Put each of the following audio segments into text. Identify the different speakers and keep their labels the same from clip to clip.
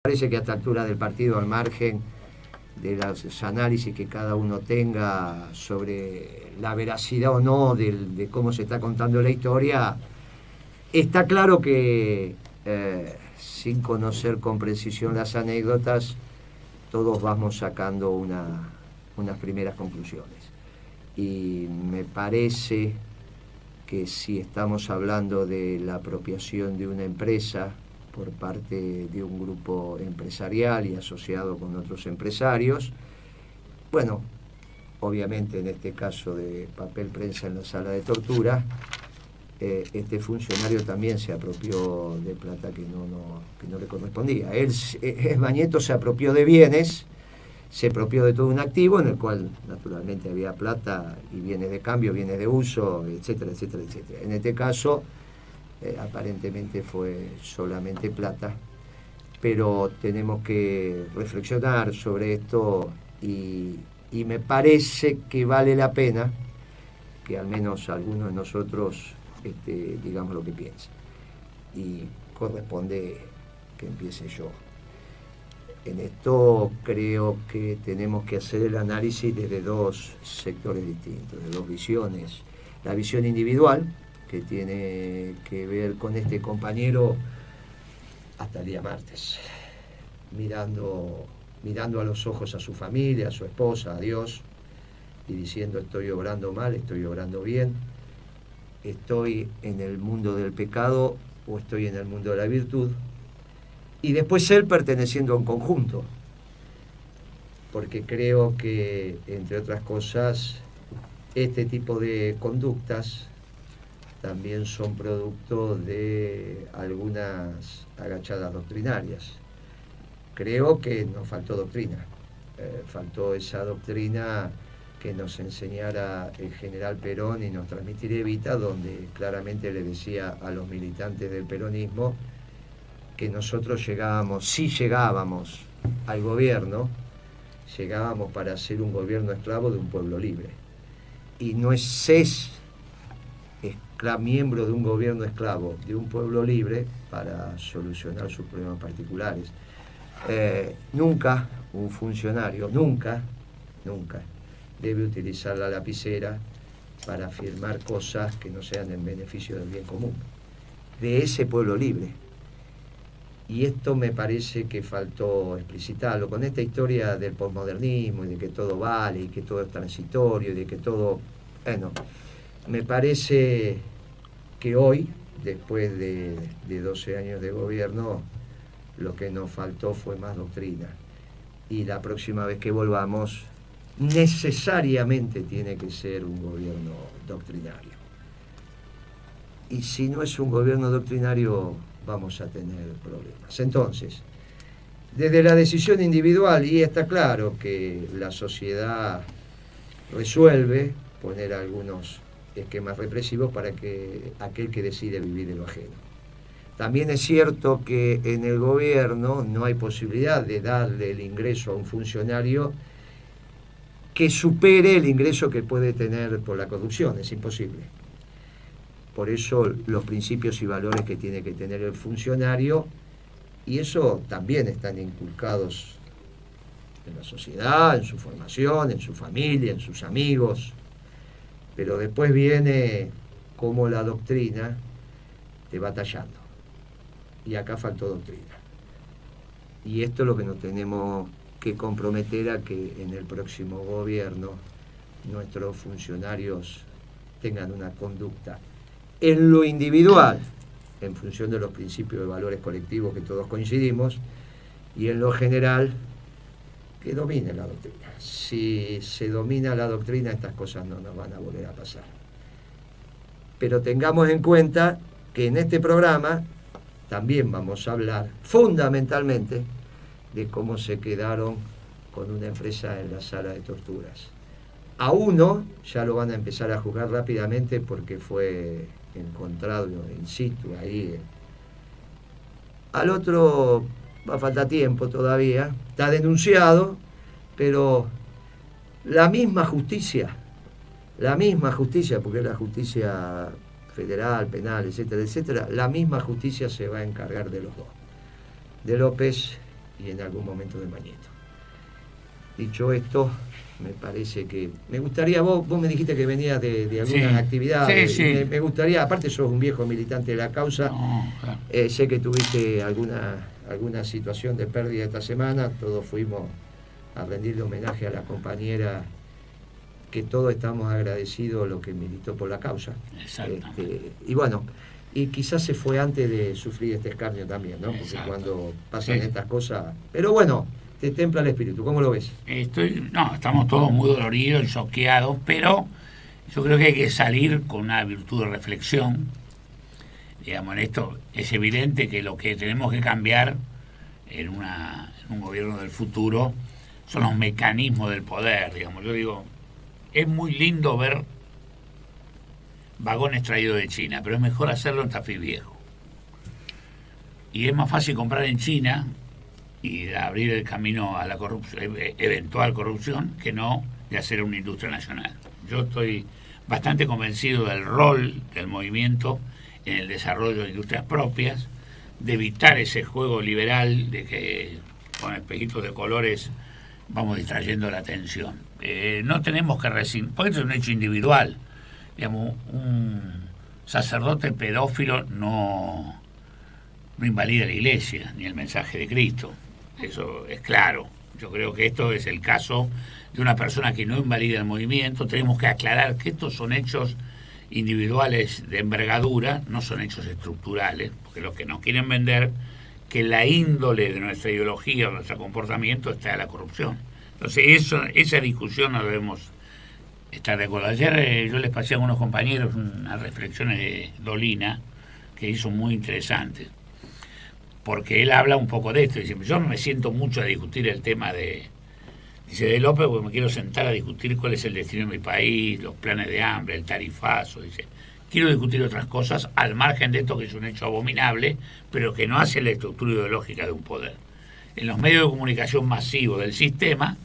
Speaker 1: Parece que a esta altura del partido, al margen de los análisis que cada uno tenga sobre la veracidad o no de cómo se está contando la historia, está claro que sin conocer con precisión las anécdotas, todos vamos sacando unas primeras conclusiones. Y me parece que si estamos hablando de la apropiación de una empresa por parte de un grupo empresarial y asociado con otros empresarios, bueno, obviamente en este caso de papel prensa en la sala de tortura, este funcionario también se apropió de plata que no le correspondía. Bañeto se apropió de bienes, se apropió de todo un activo en el cual naturalmente había plata y bienes de cambio, bienes de uso, etcétera, etcétera, etcétera. En este caso, aparentemente fue solamente plata, pero tenemos que reflexionar sobre esto y me parece que vale la pena que al menos algunos de nosotros digamos lo que piensa. Y corresponde que empiece yo. En esto creo que tenemos que hacer el análisis desde dos sectores distintos, de dos visiones. La visión individual, que tiene que ver con este compañero hasta el día martes, mirando a los ojos a su familia, a su esposa, a Dios, y diciendo: estoy obrando mal, estoy obrando bien, estoy en el mundo del pecado o estoy en el mundo de la virtud. Y después él perteneciendo a un conjunto, porque creo que, entre otras cosas, este tipo de conductas también son producto de algunas agachadas doctrinarias. Creo que nos faltó doctrina, faltó esa doctrina que nos enseñara el general Perón y nos transmitiera Evita, donde claramente le decía a los militantes del peronismo que nosotros si llegábamos al gobierno, llegábamos para ser un gobierno esclavo de un pueblo libre. Y no es miembro de un gobierno esclavo de un pueblo libre para solucionar sus problemas particulares. Nunca un funcionario, nunca debe utilizar la lapicera para afirmar cosas que no sean en beneficio del bien común, de ese pueblo libre. Y esto me parece que faltó explicitarlo con esta historia del posmodernismo y de que todo vale y que todo es transitorio y de que todo... Bueno, me parece que hoy, después de 12 años de gobierno, lo que nos faltó fue más doctrina. Y la próxima vez que volvamos, necesariamente tiene que ser un gobierno doctrinario. Y si no es un gobierno doctrinario, vamos a tener problemas. Entonces, desde la decisión individual, y está claro que la sociedad resuelve poner algunos esquemas represivos para que aquel que decide vivir de lo ajeno. También es cierto que en el gobierno no hay posibilidad de darle el ingreso a un funcionario que supere el ingreso que puede tener por la corrupción, es imposible. Por eso los principios y valores que tiene que tener el funcionario, y eso también están inculcados en la sociedad, en su formación, en su familia, en sus amigos. Pero después viene cómo la doctrina te va tallando. Y acá faltó doctrina. Y esto es lo que nos tenemos que comprometer a que en el próximo gobierno nuestros funcionarios tengan una conducta en lo individual, en función de los principios y valores colectivos que todos coincidimos, y en lo general, que domine la doctrina. Si se domina la doctrina, estas cosas no nos van a volver a pasar. Pero tengamos en cuenta que en este programa también vamos a hablar fundamentalmente de cómo se quedaron con una empresa en la sala de torturas. A uno ya lo van a empezar a juzgar rápidamente porque fue encontrado in situ ahí. Al otro va a faltar tiempo todavía, está denunciado, pero la misma justicia, porque es la justicia federal, penal, etcétera, etcétera, la misma justicia se va a encargar de los dos, de López y en algún momento de Mañeto. Dicho esto, me parece que... Me gustaría, vos me dijiste que venías de algunas actividades.
Speaker 2: Sí.
Speaker 1: Me gustaría, aparte sos un viejo militante de la causa, claro. Sé que tuviste alguna situación de pérdida esta semana, todos fuimos a rendirle homenaje a la compañera, que todos estamos agradecidos lo que militó por la causa. Y bueno, y quizás se fue antes de sufrir este escarnio también, ¿no? Porque cuando pasan estas cosas... Pero bueno, te templa el espíritu, ¿cómo lo ves?
Speaker 2: Estamos todos muy doloridos y choqueados, pero yo creo que hay que salir con una virtud de reflexión. Digamos, en esto es evidente que lo que tenemos que cambiar en un gobierno del futuro son los mecanismos del poder, digamos. Yo digo, es muy lindo ver vagones traídos de China, pero es mejor hacerlo en Tafí Viejo. Y es más fácil comprar en China y abrir el camino a la corrupción, eventual corrupción, que no de hacer una industria nacional. Yo estoy bastante convencido del rol del movimiento en el desarrollo de industrias propias, de evitar ese juego liberal de que con espejitos de colores vamos distrayendo la atención. No tenemos que resignar, porque esto es un hecho individual. Digamos, un sacerdote pedófilo no invalida la Iglesia ni el mensaje de Cristo. Eso es claro. Yo creo que esto es el caso de una persona que no invalida el movimiento. Tenemos que aclarar que estos son hechos individuales de envergadura, no son hechos estructurales, porque los que nos quieren vender que la índole de nuestra ideología o nuestro comportamiento está en la corrupción. Entonces esa discusión no debemos estar de acuerdo. Ayer yo les pasé a unos compañeros unas reflexiones de Dolina que hizo muy interesantes, porque él habla un poco de esto. Dice, yo no me siento mucho a discutir el tema de López, porque me quiero sentar a discutir cuál es el destino de mi país, los planes de hambre, el tarifazo. Dice, quiero discutir otras cosas al margen de esto, que es un hecho abominable, pero que no hace la estructura ideológica de un poder. En los medios de comunicación masivos del sistema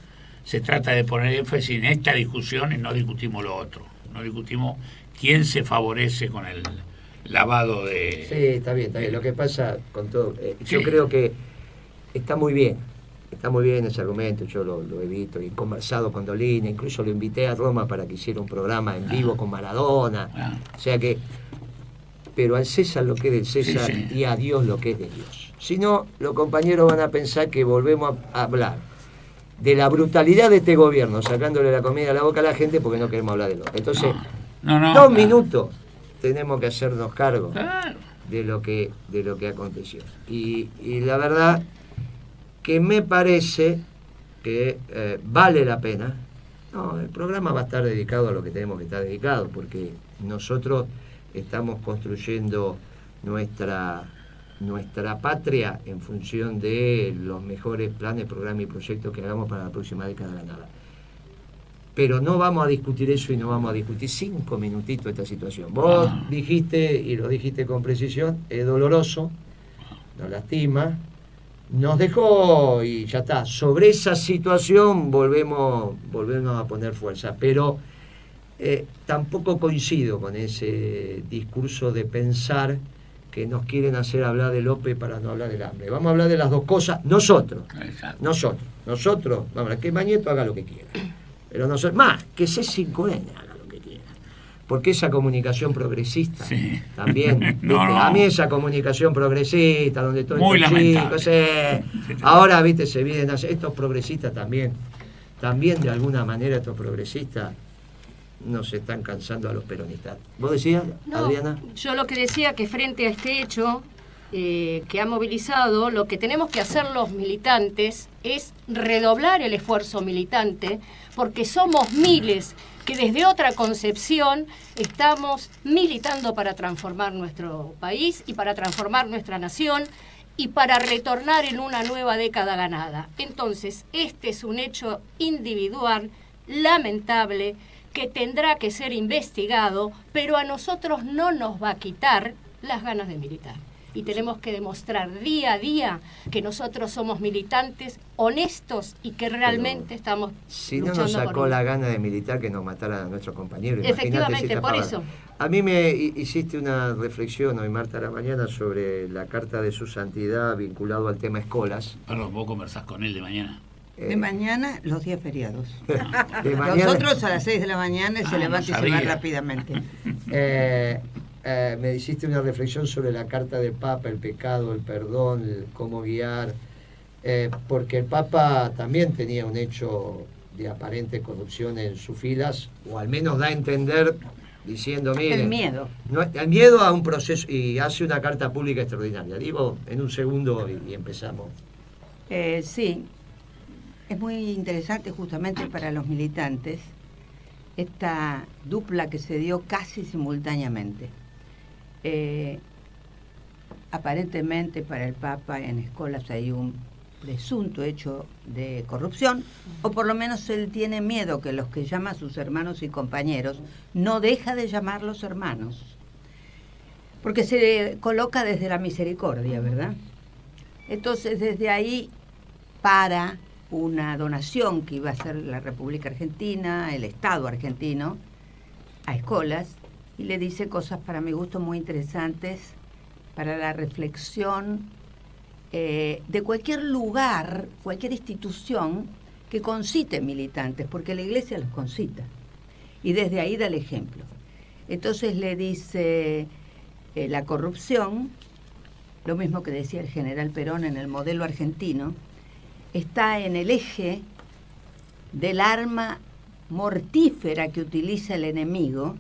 Speaker 2: se trata de poner énfasis en esta discusión y no discutimos lo otro. No discutimos quién se favorece con el lavado de...
Speaker 1: Sí, está bien. Lo que pasa con todo... yo creo que está muy bien ese argumento. Yo lo he visto y he conversado con Dolina, incluso lo invité a Roma para que hiciera un programa en vivo con Maradona. O sea que... Pero al César lo que es del César y a Dios lo que es de Dios. Si no, los compañeros van a pensar que volvemos a hablar de la brutalidad de este gobierno, sacándole la comida a la boca a la gente porque no queremos hablar de lo. Entonces, 2 minutos tenemos que hacernos cargo de lo que aconteció. Y la verdad que me parece que vale la pena. No, el programa va a estar dedicado a lo que tenemos que estar dedicado, porque nosotros estamos construyendo nuestra patria en función de los mejores planes, programas y proyectos que hagamos para la próxima década ganada. Pero no vamos a discutir eso y no vamos a discutir 5 minutitos esta situación. Vos dijiste, y lo dijiste con precisión, es doloroso, nos lastima, nos dejó y ya está. Sobre esa situación volvemos a poner fuerza, pero tampoco coincido con ese discurso de pensar que nos quieren hacer hablar de López para no hablar del hambre. Vamos a hablar de las dos cosas nosotros, vamos a que Mañeto haga lo que quiera, pero nosotros, más, que C5N haga lo que quiera, porque esa comunicación progresista también, a mí esa comunicación progresista, donde todo
Speaker 2: muy lamentable.
Speaker 1: Ahora, viste, se vienen estos progresistas también de alguna manera estos progresistas nos están cansando a los peronistas. ¿Vos decías, Adriana?
Speaker 3: Yo lo que decía que frente a este hecho que ha movilizado, lo que tenemos que hacer los militantes es redoblar el esfuerzo militante, porque somos miles que desde otra concepción estamos militando para transformar nuestro país y para transformar nuestra nación y para retornar en una nueva década ganada. Entonces, este es un hecho individual, lamentable, que tendrá que ser investigado, pero a nosotros no nos va a quitar las ganas de militar. y tenemos que demostrar día a día que nosotros somos militantes honestos y que realmente estamos
Speaker 1: si no
Speaker 3: luchando
Speaker 1: nos sacó
Speaker 3: por
Speaker 1: la gana de militar que nos mataran a nuestros compañeros.
Speaker 3: Efectivamente, por eso.
Speaker 1: A mí me hiciste una reflexión hoy, Marta, a la mañana sobre la carta de su santidad vinculado al tema escolas.
Speaker 2: Perdón, vos conversás con él de mañana.
Speaker 4: De mañana, los días feriados.
Speaker 1: De mañana,
Speaker 4: Nosotros a las 6 de la mañana se levanta
Speaker 2: no
Speaker 4: y se va
Speaker 2: sabía.
Speaker 4: rápidamente.
Speaker 1: me hiciste una reflexión sobre la carta del Papa, el pecado, el perdón, cómo guiar, porque el Papa también tenía un hecho de aparente corrupción en sus filas, o al menos da a entender diciendo, miren,
Speaker 4: El miedo.
Speaker 1: no, el miedo a un proceso, y hace una carta pública extraordinaria. Digo, en un segundo y empezamos.
Speaker 4: Sí, es muy interesante justamente para los militantes esta dupla que se dio casi simultáneamente. Aparentemente para el Papa en escuelas hay un presunto hecho de corrupción, o por lo menos él tiene miedo que los que llama a sus hermanos y compañeros no deja de llamarlos hermanos, porque se coloca desde la misericordia, ¿verdad? Entonces desde ahí para una donación que iba a hacer la República Argentina, el Estado argentino, a escuelas, y le dice cosas para mi gusto muy interesantes para la reflexión de cualquier lugar, cualquier institución que concite militantes, porque la Iglesia los concita, y desde ahí da el ejemplo. Entonces le dice la corrupción, lo mismo que decía el general Perón en el modelo argentino, está en el eje del arma mortífera que utiliza el enemigo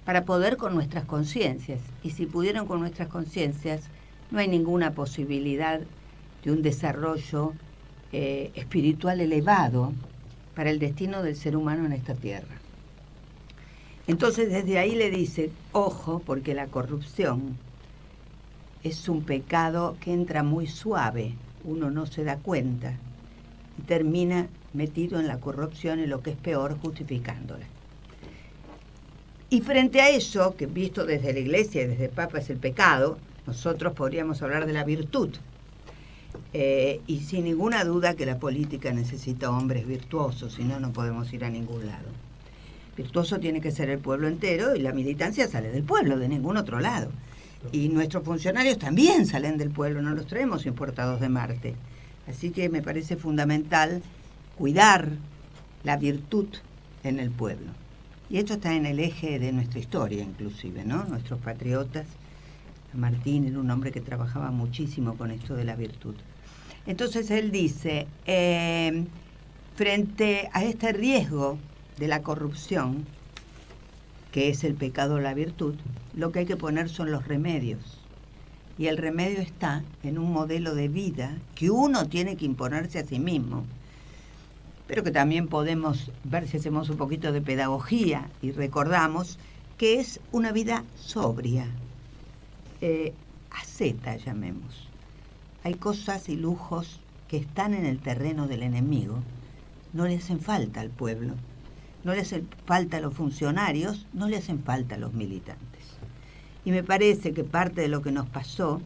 Speaker 4: para poder con nuestras conciencias. Y si pudieron con nuestras conciencias, no hay ninguna posibilidad de un desarrollo espiritual elevado para el destino del ser humano en esta tierra. Entonces desde ahí le dice, ojo, porque la corrupción es un pecado que entra muy suave, uno no se da cuenta y termina metido en la corrupción y lo que es peor, justificándola. Y frente a eso, que visto desde la Iglesia y desde el Papa es el pecado, nosotros podríamos hablar de la virtud. Y sin ninguna duda que la política necesita hombres virtuosos, si no, no podemos ir a ningún lado. Virtuoso tiene que ser el pueblo entero y la militancia sale del pueblo, de ningún otro lado. Y nuestros funcionarios también salen del pueblo, no los traemos importados de Marte. Así que me parece fundamental cuidar la virtud en el pueblo. Y esto está en el eje de nuestra historia, inclusive, ¿no? Nuestros patriotas. Martín era un hombre que trabajaba muchísimo con esto de la virtud. Entonces él dice, frente a este riesgo de la corrupción, que es el pecado o la virtud, lo que hay que poner son los remedios. Y el remedio está en un modelo de vida que uno tiene que imponerse a sí mismo, pero que también podemos ver si hacemos un poquito de pedagogía y recordamos que es una vida sobria, asceta, llamemos. Hay cosas y lujos que están en el terreno del enemigo, no le hacen falta al pueblo, no le hacen falta a los funcionarios, no le hacen falta a los militantes. Y me parece que parte de lo que nos pasó,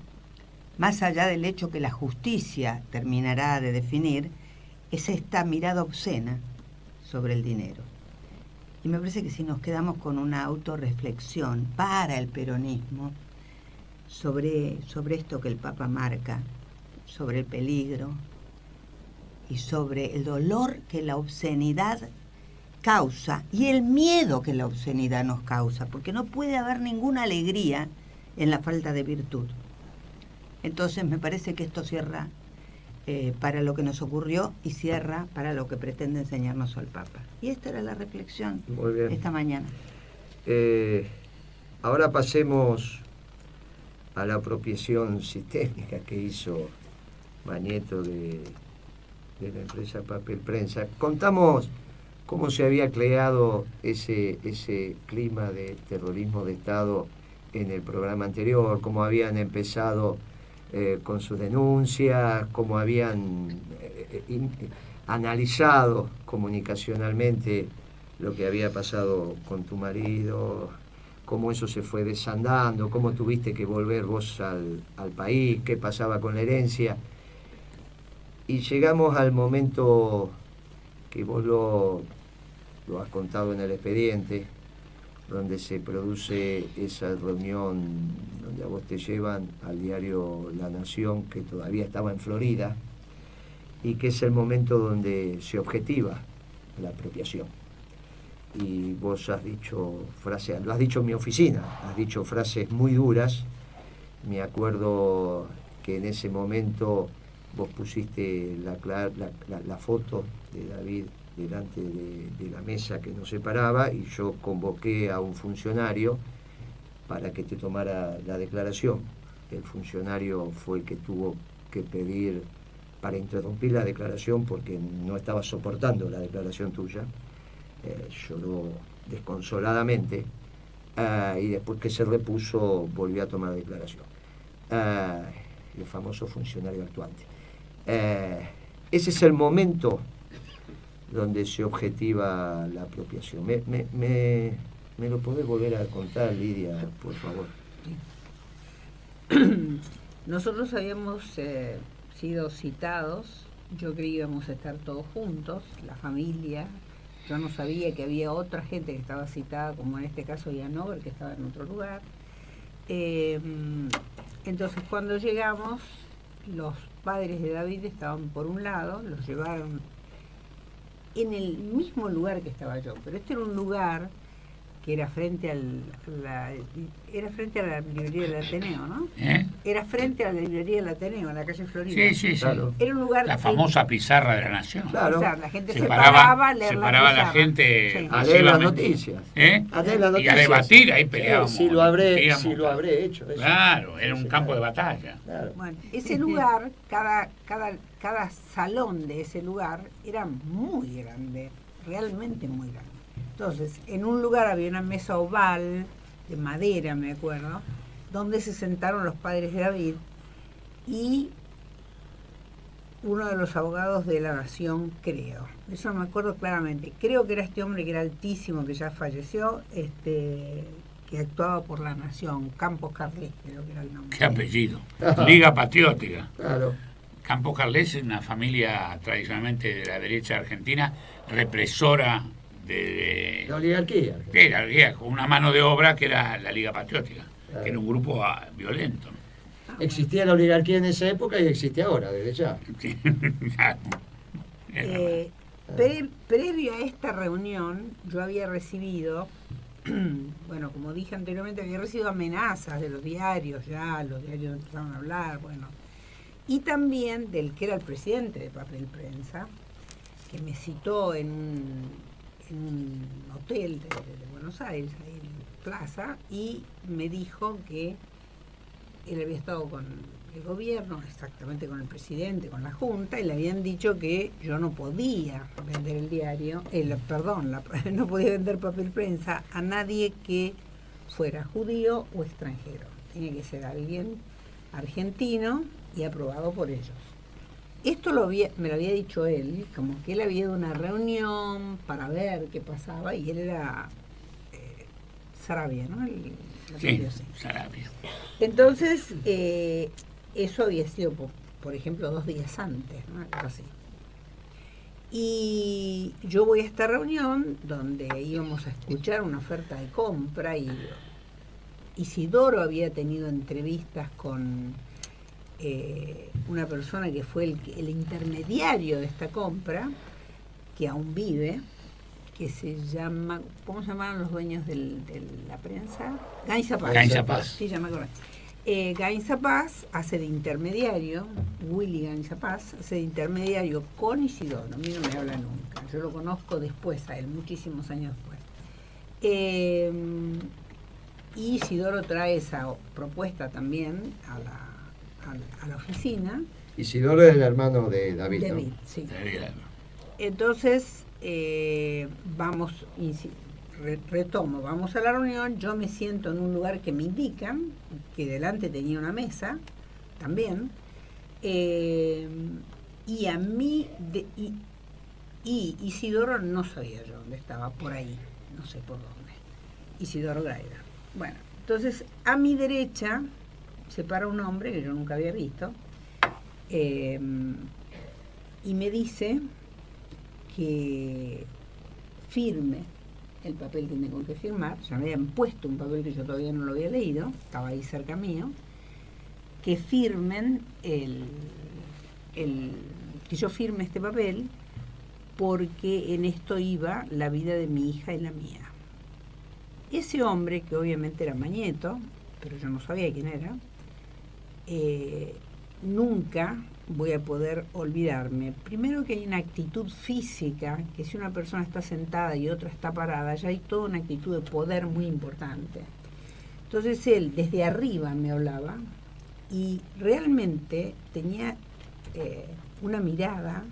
Speaker 4: más allá del hecho que la justicia terminará de definir, es esta mirada obscena sobre el dinero. Y me parece que si nos quedamos con una autorreflexión para el peronismo sobre esto que el Papa marca, sobre el peligro y sobre el dolor que la obscenidad causa y el miedo que la obscenidad nos causa, porque no puede haber ninguna alegría en la falta de virtud. Entonces me parece que esto cierra para lo que nos ocurrió y cierra para lo que pretende enseñarnos al Papa. Y esta era la reflexión esta mañana.
Speaker 1: Ahora pasemos a la apropiación sistémica que hizo Mañeto de la empresa Papel Prensa. Contamos cómo se había creado ese clima de terrorismo de Estado en el programa anterior, cómo habían empezado con sus denuncias, cómo habían analizado comunicacionalmente lo que había pasado con tu marido, cómo eso se fue desandando, cómo tuviste que volver vos al país, qué pasaba con la herencia. Y llegamos al momento que vos lo has contado en el expediente, donde se produce esa reunión donde a vos te llevan al diario La Nación, que todavía estaba en Florida, y que es el momento donde se objetiva la apropiación. Y vos has dicho frases, lo has dicho en mi oficina, has dicho frases muy duras. Me acuerdo que en ese momento vos pusiste la foto de David delante de la mesa que nos separaba, y yo convoqué a un funcionario para que te tomara la declaración. El funcionario fue el que tuvo que pedir para interrumpir la declaración porque no estaba soportando la declaración tuya. Lloró desconsoladamente, y después que se repuso volvió a tomar la declaración. El famoso funcionario actuante. Ese es el momento donde se objetiva la apropiación. ¿Me lo podés volver a contar, Lidia, por favor?
Speaker 4: Nosotros habíamos sido citados, yo creí que íbamos a estar todos juntos, la familia. Yo no sabía que había otra gente que estaba citada, como en este caso Yanover, que estaba en otro lugar. Entonces, cuando llegamos, los padres de David estaban por un lado, los llevaron en el mismo lugar que estaba yo, pero este era un lugar que era frente a la librería del Ateneo, ¿no? Era frente a la librería del Ateneo, en la calle Florida.
Speaker 2: Sí.
Speaker 1: Claro.
Speaker 4: Era un lugar...
Speaker 2: La famosa pizarra de la Nación.
Speaker 1: Claro.
Speaker 4: O sea, la gente
Speaker 2: Se
Speaker 4: se
Speaker 2: paraba
Speaker 4: paraba a leer
Speaker 2: la
Speaker 4: pizarra.
Speaker 2: gente
Speaker 4: Sí.
Speaker 1: A leer las
Speaker 2: masivamente.
Speaker 1: noticias.
Speaker 2: A
Speaker 1: leer las
Speaker 2: Y
Speaker 1: noticias.
Speaker 2: a debatir, ahí peleábamos.
Speaker 1: Sí, lo habré
Speaker 2: discutíamos.
Speaker 1: hecho. Eso.
Speaker 2: Claro, era un
Speaker 1: Sí,
Speaker 2: campo
Speaker 1: claro.
Speaker 2: de batalla.
Speaker 1: Claro.
Speaker 4: Bueno, ese lugar, cada salón de ese lugar era muy grande, realmente muy grande. Entonces, en un lugar había una mesa oval, de madera, me acuerdo, donde se sentaron los padres de David y uno de los abogados de la Nación, creo. Eso me acuerdo claramente. Creo que era este hombre que era altísimo, que ya falleció, que actuaba por la Nación, Campos Carles, creo que era el nombre.
Speaker 2: Qué apellido. Liga Patriótica.
Speaker 1: Claro.
Speaker 2: Campos Carles es una familia tradicionalmente de la derecha argentina, represora de
Speaker 1: La oligarquía.
Speaker 2: la oligarquía, con una mano de obra que era la Liga Patriótica,
Speaker 1: Claro.
Speaker 2: que era un grupo violento.
Speaker 1: Existía la oligarquía en esa época y existe ahora, desde ya.
Speaker 2: Claro.
Speaker 4: Previo a esta reunión, yo había recibido, bueno, como dije anteriormente, había recibido amenazas de los diarios, ya los diarios empezaron a hablar, bueno, y también del que era el presidente de Papel Prensa, que me citó en un hotel de Buenos Aires, ahí en Plaza, y me dijo que él había estado con el gobierno, exactamente con el presidente, con la Junta, y le habían dicho que yo no podía vender el diario, no podía vender Papel Prensa a nadie que fuera judío o extranjero. Tenía que ser alguien argentino y aprobado por ellos. Esto me lo había dicho él, como que él había ido a una reunión para ver qué pasaba, y él era Sarabia, ¿no?
Speaker 2: Sí, Sarabia.
Speaker 4: Entonces, eso había sido, por ejemplo, 2 días antes, ¿no? Algo así. Y yo voy a esta reunión donde íbamos a escuchar una oferta de compra, y Isidoro había tenido entrevistas con una persona que fue el intermediario de esta compra, que aún vive, que se llama, ¿cómo se llamaban los dueños de la prensa? Gainza Paz.
Speaker 2: Gainza Paz.
Speaker 4: Sí, ya me acuerdo. Gainza Paz hace de intermediario, Willy Gainza Paz hace de intermediario con Isidoro. A mí no me habla nunca, yo lo conozco después a él, muchísimos años después. Y Isidoro trae esa propuesta también a la oficina.
Speaker 1: Isidoro es el hermano de David,
Speaker 4: David,
Speaker 1: ¿no?
Speaker 4: sí.
Speaker 2: David.
Speaker 4: Entonces, retomo, vamos a la reunión, yo me siento en un lugar que me indican, que delante tenía una mesa, también, y a mí, y Isidoro no sabía yo dónde estaba, por ahí, no sé por dónde, Isidoro Graida.
Speaker 5: Bueno, entonces a mi derecha se para un hombre que yo nunca había visto y me dice que firme el papel que tengo que firmar. Ya me habían puesto un papel que yo todavía no lo había leído, estaba ahí cerca mío, que firmen que yo firme este papel porque en esto iba la vida de mi hija y la mía. Ese hombre, que obviamente era Mañeto, pero yo no sabía quién era, nunca voy a poder olvidarme. Primero que hay una actitud física, que si una persona está sentada y otra está parada, ya hay toda una actitud de poder muy importante. Entonces él desde arriba me hablaba y realmente tenía una mirada.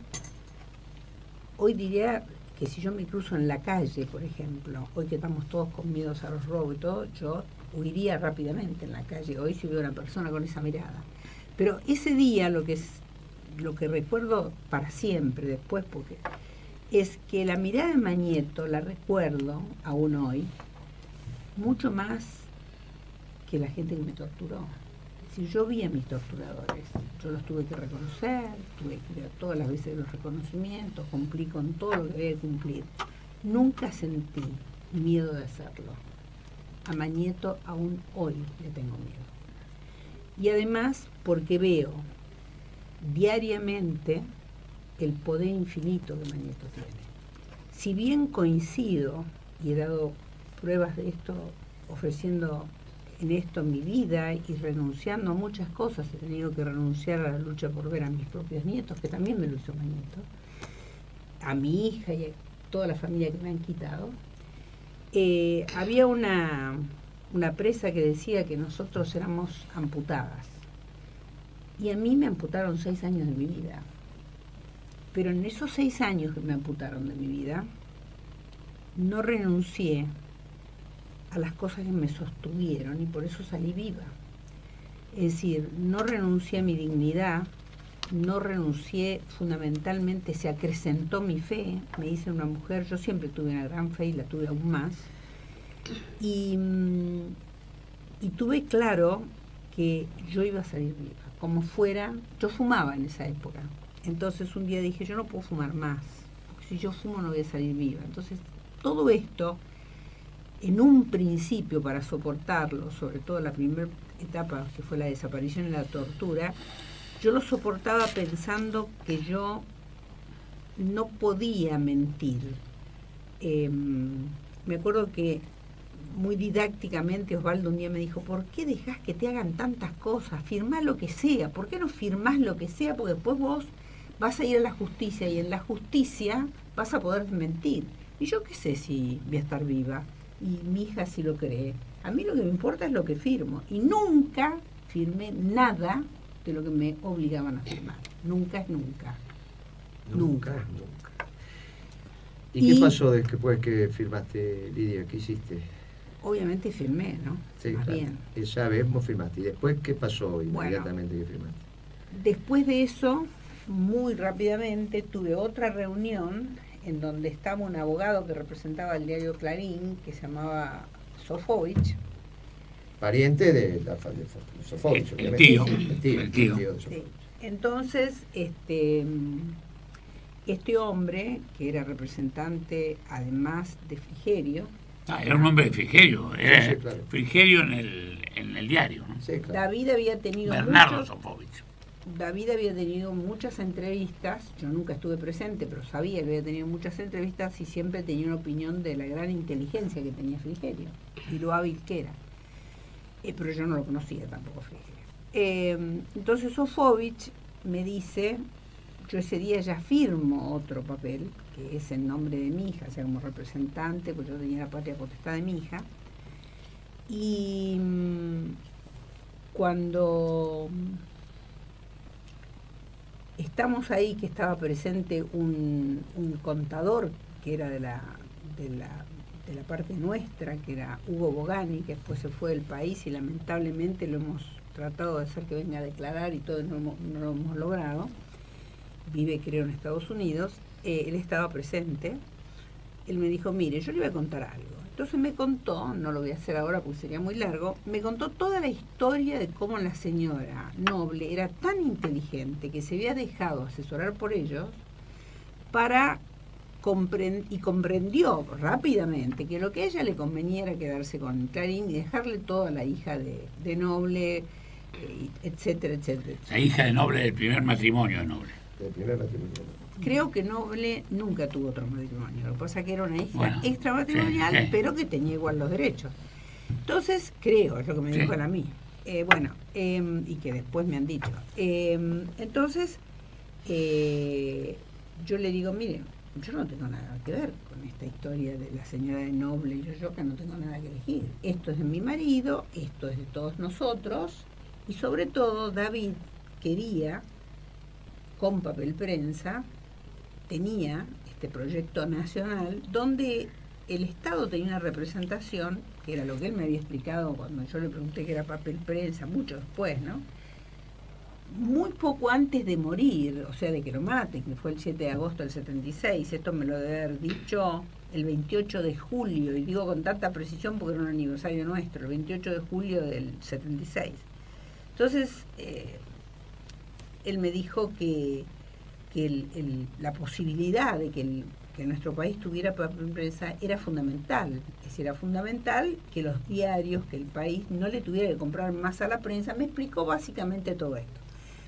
Speaker 5: Hoy diría que si yo me cruzo en la calle, por ejemplo, hoy que estamos todos con miedos a los robos y todo, yo huiría rápidamente en la calle, hoy si veo a una persona con esa mirada. Pero ese día lo que recuerdo para siempre después, porque es que la mirada de Mañeto la recuerdo aún hoy mucho más que la gente que me torturó. Si yo vi a mis torturadores, yo los tuve que reconocer, tuve que ir todas las veces los reconocimientos, cumplí con todo lo que había que cumplir. Nunca sentí miedo de hacerlo. A Mañeto aún hoy le tengo miedo. Y además porque veo diariamente el poder infinito que Mañeto tiene. Si bien coincido, y he dado pruebas de esto, ofreciendo en esto mi vida y renunciando a muchas cosas, he tenido que renunciar a la lucha por ver a mis propios nietos, que también me lo hizo Mañeto, a mi hija y a toda la familia que me han quitado. Había una presa que decía que nosotros éramos amputadas, y a mí me amputaron 6 años de mi vida, pero en esos 6 años que me amputaron de mi vida no renuncié a las cosas que me sostuvieron y por eso salí viva. Es decir, no renuncié a mi dignidad, no renuncié, fundamentalmente se acrecentó mi fe, me hice una mujer, yo siempre tuve una gran fe y la tuve aún más, y tuve claro que yo iba a salir viva, como fuera. Yo fumaba en esa época, entonces un día dije, yo no puedo fumar más, porque si yo fumo no voy a salir viva. Entonces todo esto, en un principio, para soportarlo, sobre todo la primera etapa que fue la desaparición y la tortura, yo lo soportaba pensando que yo no podía mentir. Me acuerdo que muy didácticamente Osvaldo un día me dijo, ¿por qué dejás que te hagan tantas cosas? Firmá lo que sea. ¿Por qué no firmás lo que sea? Porque después vos vas a ir a la justicia y en la justicia vas a poder mentir. Y yo qué sé si voy a estar viva. Y mi hija sí lo cree. A mí lo que me importa es lo que firmo. Y nunca firmé nada de lo que me obligaban a firmar. Nunca es nunca. Nunca.
Speaker 1: ¿Y qué pasó después que firmaste, Lidia? ¿Qué hiciste?
Speaker 5: Obviamente firmé, ¿no?
Speaker 1: Sí,
Speaker 5: más
Speaker 1: claro.
Speaker 5: bien.
Speaker 1: Esa vez vos firmaste. ¿Y después qué pasó inmediatamente que firmaste?
Speaker 5: Después de eso, muy rápidamente, tuve otra reunión en donde estaba un abogado que representaba el diario Clarín, que se llamaba Sofovich.
Speaker 1: Pariente de Sofovich,
Speaker 2: el
Speaker 1: obviamente.
Speaker 2: tío.
Speaker 1: El tío de Sofovich.
Speaker 5: Sí. Entonces, este hombre, que era representante además de Frigerio,
Speaker 2: Era un hombre de Frigerio, era
Speaker 1: Sí, claro.
Speaker 2: Frigerio en el diario, ¿no?
Speaker 1: Sí, claro.
Speaker 5: David había tenido
Speaker 2: Bernardo Sofovich.
Speaker 5: David había tenido muchas entrevistas, yo nunca estuve presente, pero sabía que había tenido muchas entrevistas y siempre tenía una opinión de la gran inteligencia que tenía Frigerio y lo hábil que era. Pero yo no lo conocía tampoco, Frigerio. Entonces Sofovich me dice, yo ese día ya firmo otro papel, que es en nombre de mi hija, o sea, como representante, porque yo tenía la patria potestad de mi hija, y cuando estamos ahí, que estaba presente un contador que era de la parte nuestra, que era Hugo Bogani, que después se fue del país y lamentablemente lo hemos tratado de hacer que venga a declarar y todo no lo hemos logrado. Vive, creo, en Estados Unidos. Él estaba presente. Él me dijo, mire, yo le voy a contar algo. Entonces me contó, no lo voy a hacer ahora porque sería muy largo, me contó toda la historia de cómo la señora Noble era tan inteligente que se había dejado asesorar por ellos para comprendió rápidamente que lo que a ella le convenía era quedarse con Clarín y dejarle todo a la hija de Noble, etcétera, etcétera.
Speaker 2: La hija de Noble del primer matrimonio de Noble.
Speaker 1: Del primer matrimonio.
Speaker 5: Creo que Noble nunca tuvo otro matrimonio. Lo que pasa es que era una hija extramatrimonial,
Speaker 2: sí.
Speaker 5: pero que tenía igual los derechos. Entonces, creo, es lo que me dijo a mí. Y que después me han dicho. Entonces, yo le digo, mire, yo no tengo nada que ver con esta historia de la señora de Noble y yo que no tengo nada que elegir. Esto es de mi marido, esto es de todos nosotros, y sobre todo David quería, con papel prensa, tenía este proyecto nacional donde el Estado tenía una representación, que era lo que él me había explicado cuando yo le pregunté qué era papel prensa, mucho después, ¿no? Muy poco antes de morir, o sea, de que lo maten, que fue el 7 de agosto del 76, esto me lo debe haber dicho el 28 de julio, y digo con tanta precisión porque era un aniversario nuestro, el 28 de julio del 76. Entonces, él me dijo que la posibilidad de que nuestro país tuviera papel prensa era fundamental. Es decir, era fundamental que los diarios, que el país no le tuviera que comprar más a la prensa. Me explicó básicamente todo esto.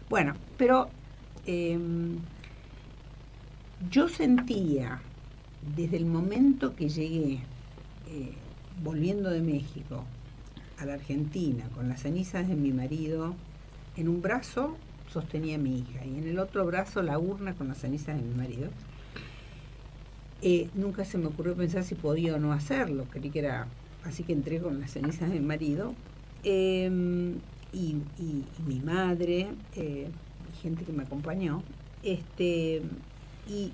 Speaker 5: Bueno, pero yo sentía, desde el momento que llegué, volviendo de México a la Argentina, con las cenizas de mi marido, en un brazo sostenía a mi hija y en el otro brazo la urna con las cenizas de mi marido. Nunca se me ocurrió pensar si podía o no hacerlo, creí que era, así que entré con las cenizas de mi marido, y mi madre, y gente que me acompañó, y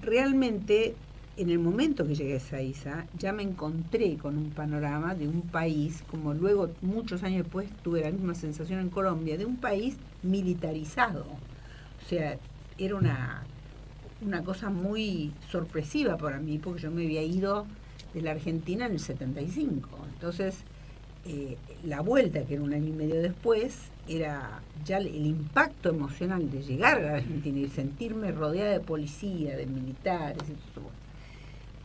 Speaker 5: realmente en el momento que llegué a Ezeiza ya me encontré con un panorama de un país, como luego muchos años después tuve la misma sensación en Colombia, de un país militarizado. O sea, era una cosa muy sorpresiva para mí, porque yo me había ido de la Argentina en el 75. Entonces, la vuelta, que era un año y medio después, era ya el impacto emocional de llegar a la Argentina y sentirme rodeada de policía, de militares, y todo.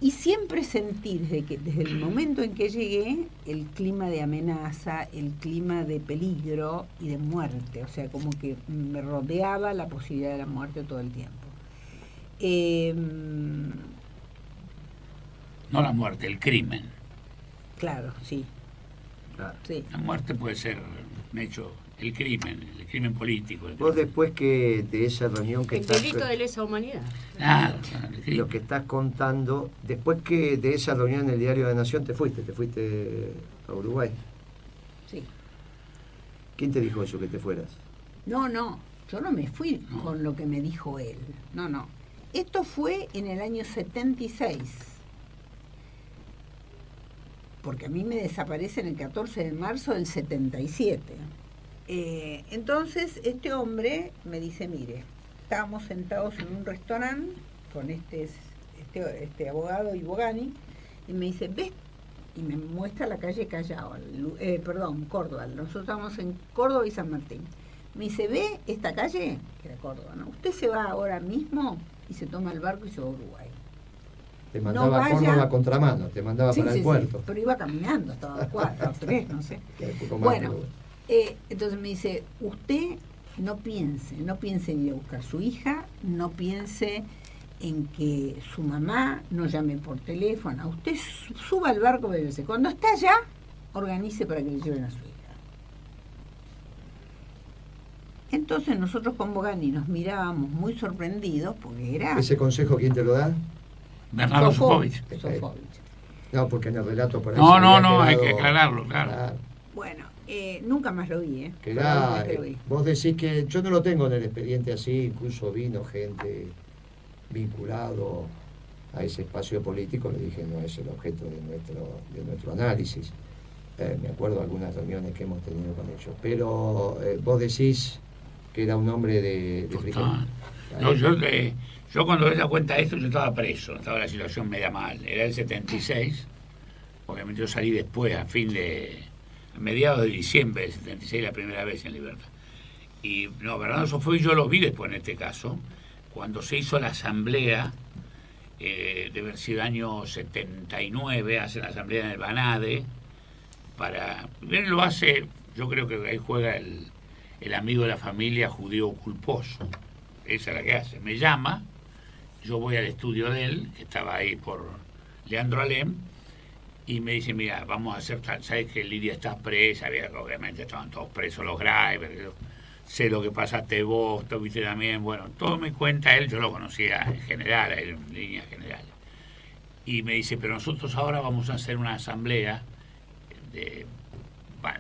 Speaker 5: Y siempre sentí desde el momento en que llegué el clima de amenaza, el clima de peligro y de muerte. O sea, como que me rodeaba la posibilidad de la muerte todo el tiempo.
Speaker 2: No la muerte, el crimen.
Speaker 5: Claro, sí.
Speaker 1: Claro.
Speaker 5: Sí.
Speaker 2: La muerte puede ser un hecho, el crimen político.
Speaker 1: Vos después que de esa reunión que
Speaker 3: El
Speaker 1: estás...
Speaker 3: delito de lesa humanidad.
Speaker 2: Claro, el crimen.
Speaker 1: Lo que estás contando, después que de esa reunión en el Diario de la Nación te fuiste a Uruguay.
Speaker 5: Sí.
Speaker 1: ¿Quién te dijo eso, que te fueras?
Speaker 5: No, yo no me fui con lo que me dijo él. No. Esto fue en el año 76. Porque a mí me desaparecen el 14 de marzo del 77. Entonces, este hombre me dice, mire, estábamos sentados en un restaurante con este abogado Ibogani, y me dice, ¿ves? Y me muestra la calle Callao, Córdoba. Nosotros estamos en Córdoba y San Martín. Me dice, ¿ve esta calle? Que era Córdoba, ¿no? Usted se va ahora mismo y se toma el barco y se va a Uruguay.
Speaker 1: Te mandaba a Córdoba a contramano, te mandaba para el puerto.
Speaker 5: Sí, pero iba caminando, estaba a 4 o 3, no sé. Bueno, entonces me dice, usted no piense en ir a buscar a su hija, no piense en que su mamá no llame por teléfono, usted suba al barco y véase. Cuando está allá, organice para que le lleven a su hija. Entonces nosotros con Bogani nos mirábamos muy sorprendidos porque era...
Speaker 1: ¿Ese consejo quién te lo da?
Speaker 2: Bernardo Sofovich.
Speaker 1: No, porque en el relato por ahí...
Speaker 2: No, hay que aclararlo, claro.
Speaker 5: Bueno, nunca más lo vi,
Speaker 1: Vos decís que yo no lo tengo en el expediente así, incluso vino gente vinculado a ese espacio político, le dije, no es el objeto de nuestro análisis. Me acuerdo de algunas reuniones que hemos tenido con ellos, pero vos decís que era un hombre de Frigerio.
Speaker 2: No, yo cuando ella cuenta esto, yo estaba preso, estaba en la situación media mal, era el 76, Obviamente yo salí después, a mediados de diciembre del 76, la primera vez en libertad. Y no, Bernardo Sofovich yo lo vi después en este caso, cuando se hizo la asamblea, debe haber sido año 79, hace la asamblea en el Banade, él lo hace, yo creo que ahí juega el amigo de la familia judío culposo, esa es la que hace, me llama, yo voy al estudio de él, que estaba ahí por Leandro Alem, y me dice, mira, vamos a hacer, sabes que Lidia está presa, obviamente estaban todos presos los Greiber, sé lo que pasaste vos, tú viste también, bueno, todo me cuenta él, yo lo conocía en general, en líneas generales. Y me dice, pero nosotros ahora vamos a hacer una asamblea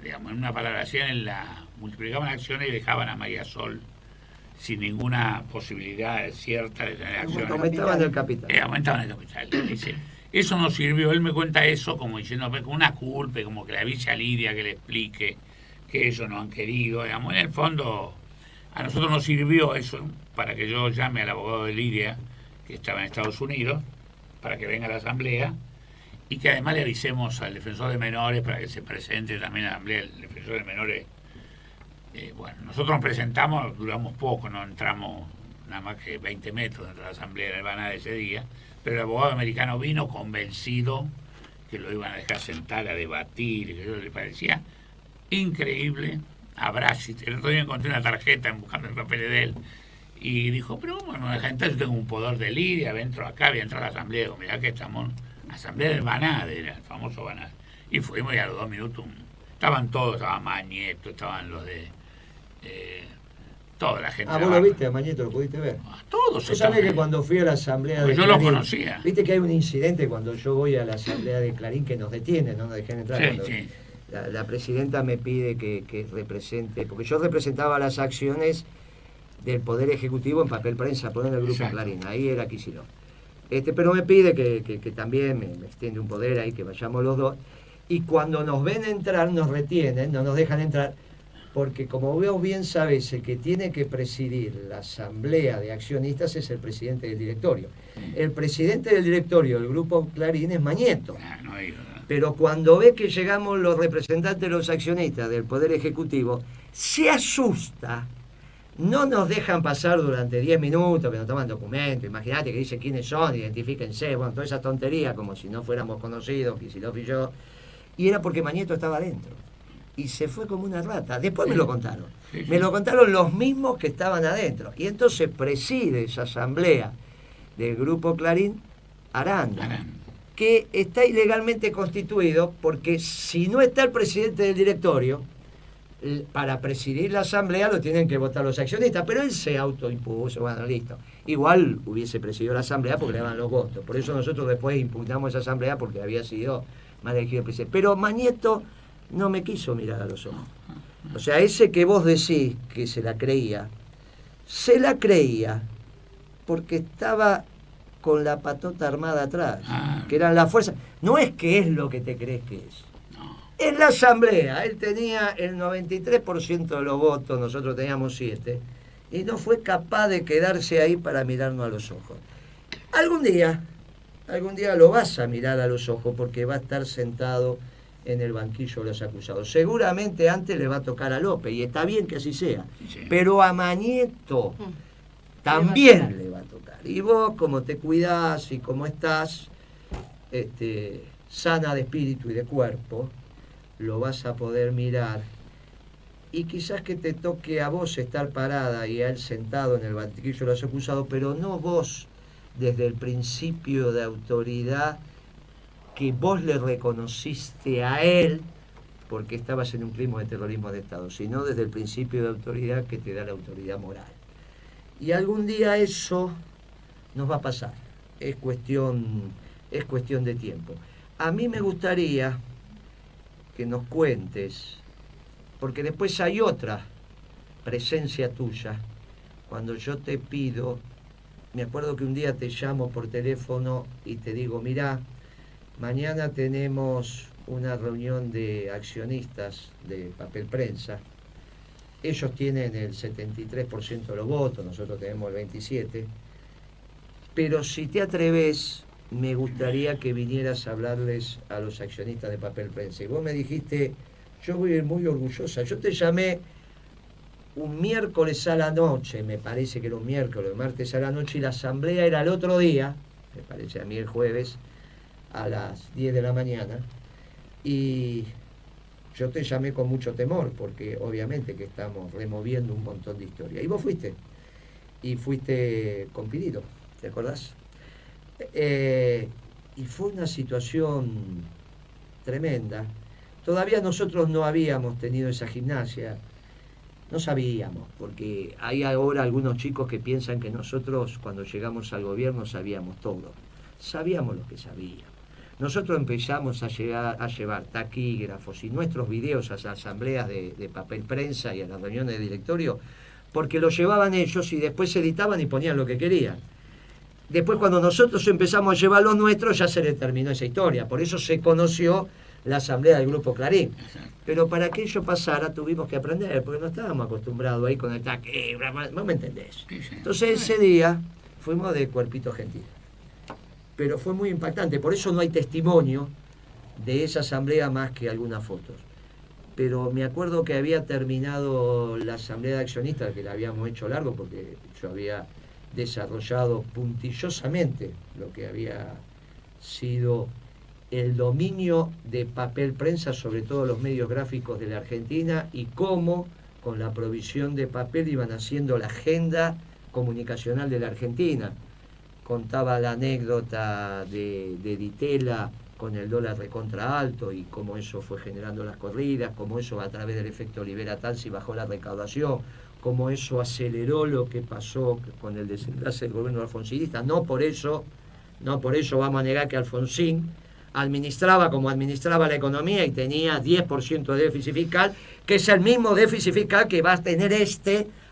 Speaker 2: digamos, en una palabra así, multiplicaban acciones y dejaban a María Sol sin ninguna posibilidad cierta de tener acciones.
Speaker 1: Aumentaban el capital.
Speaker 2: Aumentaban el capital. Dice, eso nos sirvió, él me cuenta eso como diciendo, con una culpa, como que le avise a Lidia que le explique que ellos no han querido, digamos, en el fondo a nosotros nos sirvió eso para que yo llame al abogado de Lidia, que estaba en Estados Unidos, para que venga a la asamblea, y que además le avisemos al defensor de menores para que se presente también a la asamblea. El defensor de menores, bueno, nosotros nos presentamos, duramos poco, no entramos nada más que 20 metros dentro de la asamblea de Banade ese día, pero el abogado americano vino convencido que lo iban a dejar sentar a debatir, que yo le parecía increíble. A Brasil, el otro día encontré una tarjeta buscando el papel de él y dijo, pero ¿cómo no deja entrar? Yo tengo un poder de Lidia, entro acá, voy a entrar a la asamblea. Digo, mirá que estamos, asamblea del Banade, era el famoso Banade. Y fuimos y a los 2 minutos estaban todos, estaba Mañeto, estaban los de toda la gente.
Speaker 1: Ah, vos lo viste a Mañeto, lo pudiste ver.
Speaker 2: Todos.
Speaker 1: Vos sabés que cuando fui a la asamblea de
Speaker 2: yo
Speaker 1: Clarín,
Speaker 2: lo conocía.
Speaker 1: Viste que hay un incidente cuando yo voy a la asamblea de Clarín que nos detienen, no nos dejan entrar.
Speaker 2: Sí, sí.
Speaker 1: La presidenta me pide que represente, porque yo representaba las acciones del Poder Ejecutivo en papel prensa, por el grupo
Speaker 2: Exacto.
Speaker 1: Clarín, ahí era Kicillof. Pero me pide que también me extiende un poder ahí, que vayamos los dos, y cuando nos ven entrar nos retienen, no nos dejan entrar, porque como vos bien sabés, el que tiene que presidir la asamblea de accionistas es el presidente del directorio. El presidente del directorio del grupo Clarín es Mañeto. Pero cuando ve que llegamos los representantes de los accionistas del Poder Ejecutivo, se asusta, no nos dejan pasar durante 10 minutos, que nos toman documentos, imagínate que dice quiénes son, identifíquense, bueno, toda esa tontería, como si no fuéramos conocidos, Kicillof y yo, y era porque Mañeto estaba adentro, y se fue como una rata. Después me lo contaron, me lo contaron los mismos que estaban adentro, y entonces preside esa asamblea del Grupo Clarín Aranda, que está ilegalmente constituido, porque si no está el presidente del directorio, para presidir la asamblea lo tienen que votar los accionistas, pero él se autoimpuso, bueno, listo. Igual hubiese presidido la asamblea porque le daban los votos. Por eso nosotros después impugnamos esa asamblea porque había sido mal elegido el presidente. Pero Mañeto no me quiso mirar a los ojos. O sea, ese que vos decís que se la creía porque estaba con la patota armada atrás, que eran las fuerzas. No es que es lo que te crees que es. En la asamblea, él tenía el 93% de los votos, nosotros teníamos 7, y no fue capaz de quedarse ahí para mirarnos a los ojos. Algún día lo vas a mirar a los ojos porque va a estar sentado en el banquillo de los acusados. Seguramente antes le va a tocar a López, y está bien que así sea, sí. Pero a Mañeto también le va a tocar. Y vos, como te cuidás y como estás sana de espíritu y de cuerpo, lo vas a poder mirar, y quizás que te toque a vos estar parada y a él sentado en el banquillo de los acusados, pero no vos desde el principio de autoridad que vos le reconociste a él porque estabas en un crimen de terrorismo de Estado, sino desde el principio de autoridad que te da la autoridad moral. Y algún día eso nos va a pasar, es cuestión de tiempo. A mí me gustaría que nos cuentes, porque después hay otra presencia tuya, cuando yo te pido, me acuerdo que un día te llamo por teléfono y te digo, mirá, mañana tenemos una reunión de accionistas de papel prensa, ellos tienen el 73% de los votos, nosotros tenemos el 27%, pero si te atreves, me gustaría que vinieras a hablarles a los accionistas de Papel Prensa. Y vos me dijiste, yo voy a ir muy orgullosa. Yo te llamé un miércoles a la noche, me parece que era un miércoles, martes a la noche, y la asamblea era el otro día, me parece a mí el jueves, a las 10 de la mañana, y yo te llamé con mucho temor, porque obviamente que estamos removiendo un montón de historia. Y vos fuiste, y fuiste con Pirilo, ¿te acordás? Y fue una situación tremenda. Todavía nosotros no habíamos tenido esa gimnasia, no sabíamos, porque hay ahora algunos chicos que piensan que nosotros cuando llegamos al gobierno sabíamos todo. Sabíamos lo que sabíamos. Nosotros empezamos a llevar taquígrafos y nuestros videos a las asambleas de Papel Prensa y a las reuniones de directorio, porque los llevaban ellos y después se editaban y ponían lo que querían. Después cuando nosotros empezamos a llevar los nuestros ya se le terminó esa historia, por eso se conoció la asamblea del Grupo Clarín. Pero para que ello pasara tuvimos que aprender, porque no estábamos acostumbrados ahí con el taquígrafo, ¿no me entendés? Entonces ese día fuimos de cuerpito gentil. Pero fue muy impactante, por eso no hay testimonio de esa asamblea más que algunas fotos. Pero me acuerdo que había terminado la asamblea de accionistas, que la habíamos hecho largo, porque yo había desarrollado puntillosamente lo que había sido el dominio de Papel Prensa sobre todos los medios gráficos de la Argentina y cómo con la provisión de papel iban haciendo la agenda comunicacional de la Argentina. Contaba la anécdota de Ditela con el dólar recontra alto y cómo eso fue generando las corridas, cómo eso a través del efecto Libera-Tanzi bajó la recaudación, cómo eso aceleró lo que pasó con el desenlace del gobierno alfonsinista. No por eso vamos a negar que Alfonsín administraba como administraba la economía y tenía 10% de déficit fiscal, que es el mismo déficit fiscal que va a tener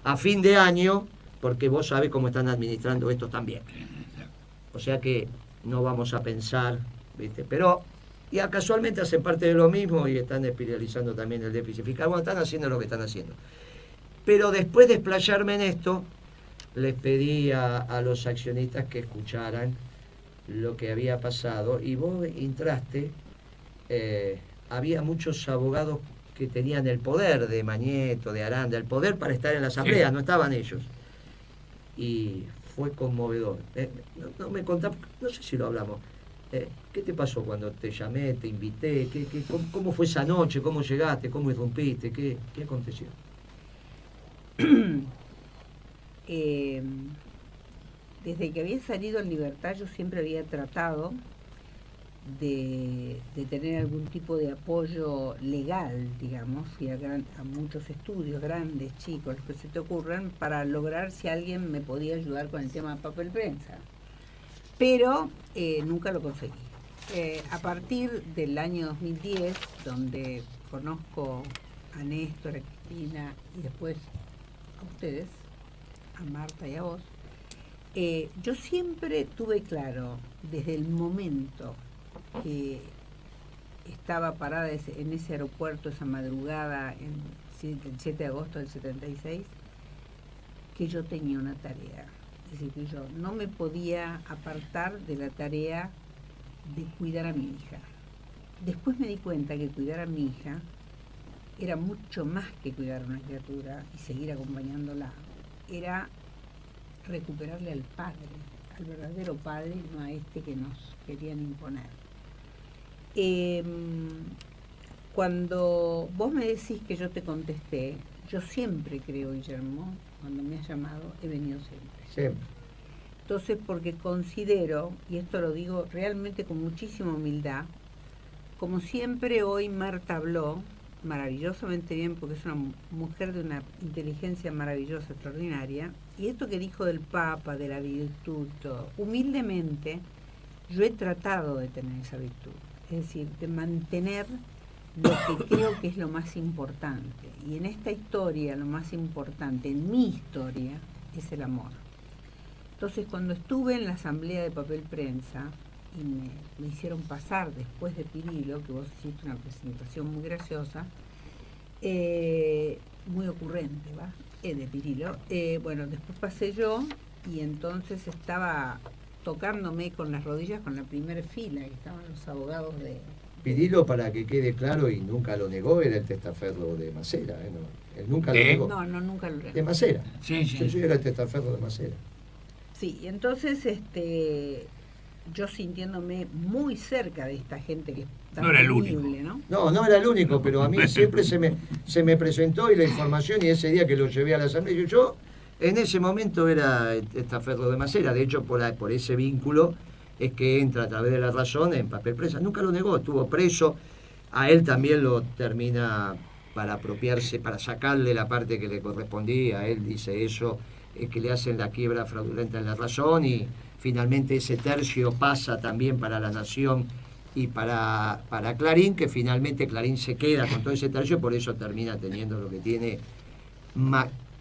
Speaker 1: a fin de año, porque vos sabés cómo están administrando esto también. O sea que no vamos a pensar, ¿viste? Pero ya casualmente hacen parte de lo mismo y están espiralizando también el déficit fiscal. Bueno, están haciendo lo que están haciendo. Pero después de explayarme en esto, les pedí a los accionistas que escucharan lo que había pasado, y vos entraste, había muchos abogados que tenían el poder de Mañeto, de Aranda, el poder para estar en la asamblea, sí. No estaban ellos. Y fue conmovedor. No me contás, no sé si lo hablamos. ¿Qué te pasó cuando te llamé, te invité? ¿Cómo fue esa noche? ¿Cómo llegaste? ¿Cómo irrumpiste? ¿Qué aconteció?
Speaker 5: Desde que había salido en libertad yo siempre había tratado de tener algún tipo de apoyo legal, digamos. Fui a muchos estudios, grandes, chicos, los que se te ocurran, para lograr si alguien me podía ayudar con el tema de Papel Prensa. Pero nunca lo conseguí. A partir del año 2010, donde conozco a Néstor, a Cristina y después a ustedes, a Marta y a vos, yo siempre tuve claro, desde el momento que estaba parada en ese aeropuerto esa madrugada, el 7 de agosto del 76, que yo tenía una tarea. Es decir, que yo no me podía apartar de la tarea de cuidar a mi hija. Después me di cuenta que cuidar a mi hija era mucho más que cuidar a una criatura y seguir acompañándola. Era recuperarle al padre, al verdadero padre, no a este que nos querían imponer. Cuando vos me decís que yo te contesté, yo siempre creo, Guillermo, cuando me has llamado, he venido siempre.
Speaker 1: Siempre.
Speaker 5: Entonces, porque considero, y esto lo digo realmente con muchísima humildad, como siempre hoy Marta habló maravillosamente bien, porque es una mujer de una inteligencia maravillosa, extraordinaria, y esto que dijo del Papa, de la virtud, todo, humildemente yo he tratado de tener esa virtud, es decir, de mantener lo que creo que es lo más importante, y en esta historia lo más importante, en mi historia, es el amor. Entonces, cuando estuve en la asamblea de Papel Prensa y me hicieron pasar después de Pirilo, que vos hiciste una presentación muy graciosa, muy ocurrente, de Pirilo, bueno, después pasé yo y entonces estaba tocándome con las rodillas con la primera fila, que estaban los abogados de...
Speaker 1: Pirillo, para que quede claro, y nunca lo negó, era el testaferro de Macera. No, él nunca lo negó.
Speaker 5: No, nunca lo negó.
Speaker 1: De Macera.
Speaker 2: Sí.
Speaker 1: Sí, era el testaferro de Macera.
Speaker 5: Sí, entonces yo sintiéndome muy cerca de esta gente que está
Speaker 2: No era el único.
Speaker 5: ¿no?
Speaker 1: No era el único, pero a mí siempre se me presentó y la información, y ese día que lo llevé a la asamblea, yo en ese momento era testaferro de Macera. De hecho, por ese vínculo es que entra a través de la razón en papel prensa. Nunca lo negó, estuvo preso. A él también lo termina para apropiarse, para sacarle la parte que le correspondía. Él dice eso, que le hacen la quiebra fraudulenta en la razón, y finalmente ese tercio pasa también para La Nación y para Clarín, que finalmente Clarín se queda con todo ese tercio, por eso termina teniendo lo que tiene,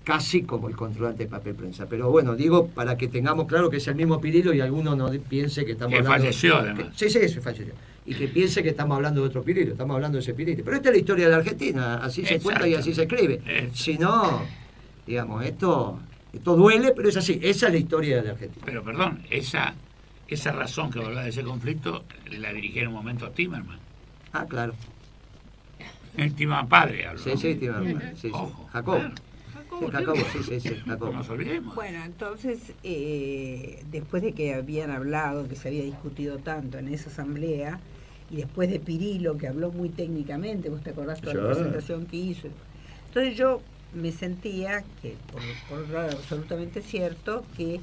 Speaker 1: casi como el controlante de papel prensa. Pero bueno, digo, para que tengamos claro que es el mismo Pirillo y alguno no piense que estamos hablando...
Speaker 2: falleció, además.
Speaker 1: Sí, falleció. Y que piense que estamos hablando de otro Pirillo, estamos hablando de ese Pirillo. Pero esta es la historia de la Argentina, así se cuenta y así se escribe. Si no, digamos, esto duele, pero es así, esa es la historia de la Argentina.
Speaker 2: Pero perdón, esa razón que hablaba de ese conflicto la dirigía en un momento a Timerman.
Speaker 1: Ah, claro.
Speaker 2: El Timerman padre habló.
Speaker 1: Sí, Timerman. Sí.
Speaker 2: Ojo,
Speaker 1: Jacobo.
Speaker 2: claro.
Speaker 1: Jacobo, sí, Jacobo.
Speaker 2: No nos olvidemos.
Speaker 5: Bueno, entonces, después de que habían hablado, que se había discutido tanto en esa asamblea, y después de Pirillo, que habló muy técnicamente, vos te acordás toda la presentación que hizo. Entonces yo me sentía, que por absolutamente cierto, que